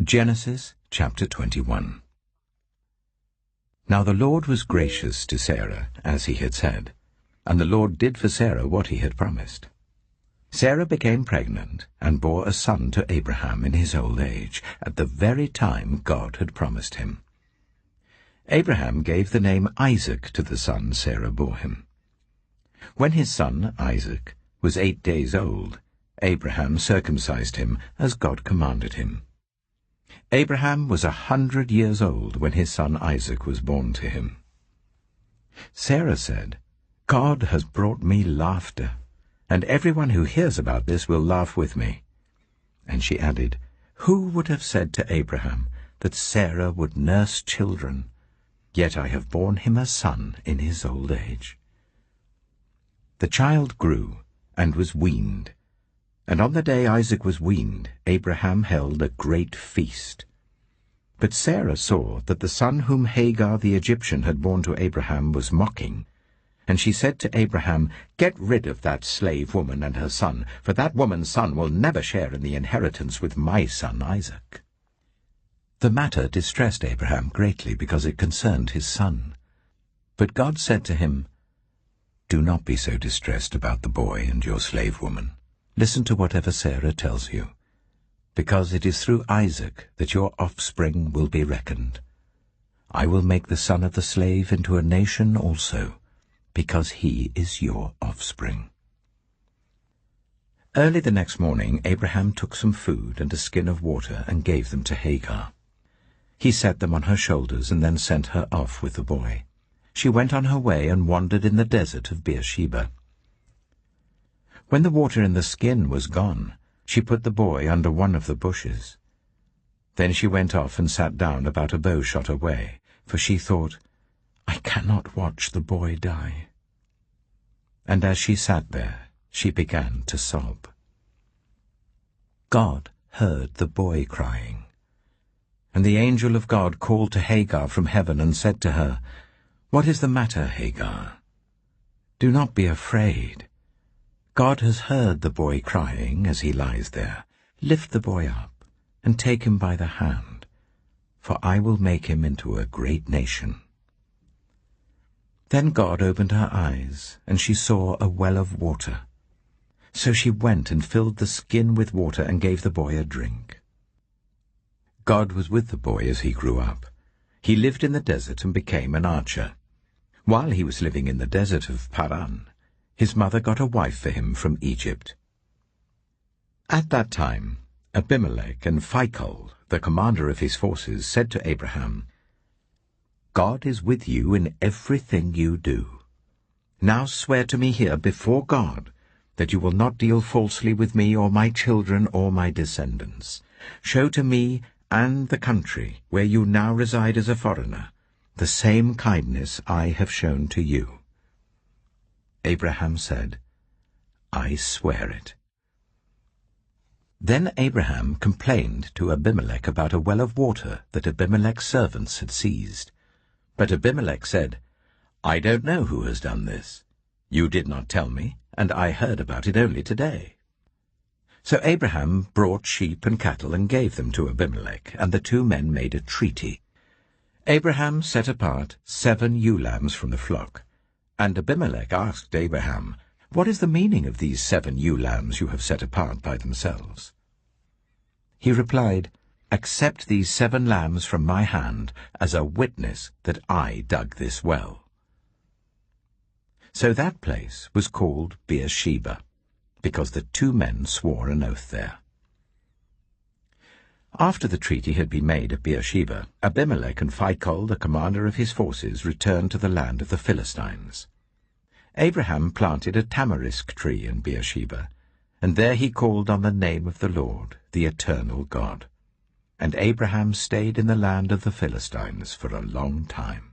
Genesis chapter 21. Now the Lord was gracious to Sarah, as he had said, and the Lord did for Sarah what he had promised. Sarah became pregnant and bore a son to Abraham in his old age, at the very time God had promised him. Abraham gave the name Isaac to the son Sarah bore him. When his son, Isaac, was 8 days old, Abraham circumcised him as God commanded him. Abraham was 100 years old when his son Isaac was born to him. Sarah said, "God has brought me laughter, and everyone who hears about this will laugh with me." And she added, "Who would have said to Abraham that Sarah would nurse children? Yet I have borne him a son in his old age." The child grew and was weaned, and on the day Isaac was weaned, Abraham held a great feast. But Sarah saw that the son whom Hagar the Egyptian had borne to Abraham was mocking, and she said to Abraham, "Get rid of that slave woman and her son, for that woman's son will never share in the inheritance with my son Isaac." The matter distressed Abraham greatly because it concerned his son. But God said to him, "Do not be so distressed about the boy and your slave woman. Listen to whatever Sarah tells you, because it is through Isaac that your offspring will be reckoned. I will make the son of the slave into a nation also, because he is your offspring." Early the next morning Abraham took some food and a skin of water and gave them to Hagar. He set them on her shoulders and then sent her off with the boy. She went on her way and wandered in the desert of Beersheba. When the water in the skin was gone, she put the boy under one of the bushes. Then she went off and sat down about a bow shot away, for she thought, "I cannot watch the boy die." And as she sat there, she began to sob. God heard the boy crying. And the angel of God called to Hagar from heaven and said to her, "What is the matter, Hagar? Do not be afraid. God has heard the boy crying as he lies there. Lift the boy up and take him by the hand, for I will make him into a great nation." Then God opened her eyes, and she saw a well of water. So she went and filled the skin with water and gave the boy a drink. God was with the boy as he grew up. He lived in the desert and became an archer. While he was living in the desert of Paran, his mother got a wife for him from Egypt. At that time, Abimelech and Phicol, the commander of his forces, said to Abraham, "God is with you in everything you do. Now swear to me here before God that you will not deal falsely with me or my children or my descendants. Show to me and the country where you now reside as a foreigner the same kindness I have shown to you." Abraham said, "I swear it." Then Abraham complained to Abimelech about a well of water that Abimelech's servants had seized. But Abimelech said, "I don't know who has done this. You did not tell me, and I heard about it only today." So Abraham brought sheep and cattle and gave them to Abimelech, and the two men made a treaty. Abraham set apart 7 ewe lambs from the flock, and Abimelech asked Abraham, "What is the meaning of these 7 ewe lambs you have set apart by themselves?" He replied, "Accept these 7 lambs from my hand as a witness that I dug this well." So that place was called Beersheba, because the 2 men swore an oath there. After the treaty had been made at Beersheba, Abimelech and Phicol, the commander of his forces, returned to the land of the Philistines. Abraham planted a tamarisk tree in Beersheba, and there he called on the name of the Lord, the eternal God. And Abraham stayed in the land of the Philistines for a long time.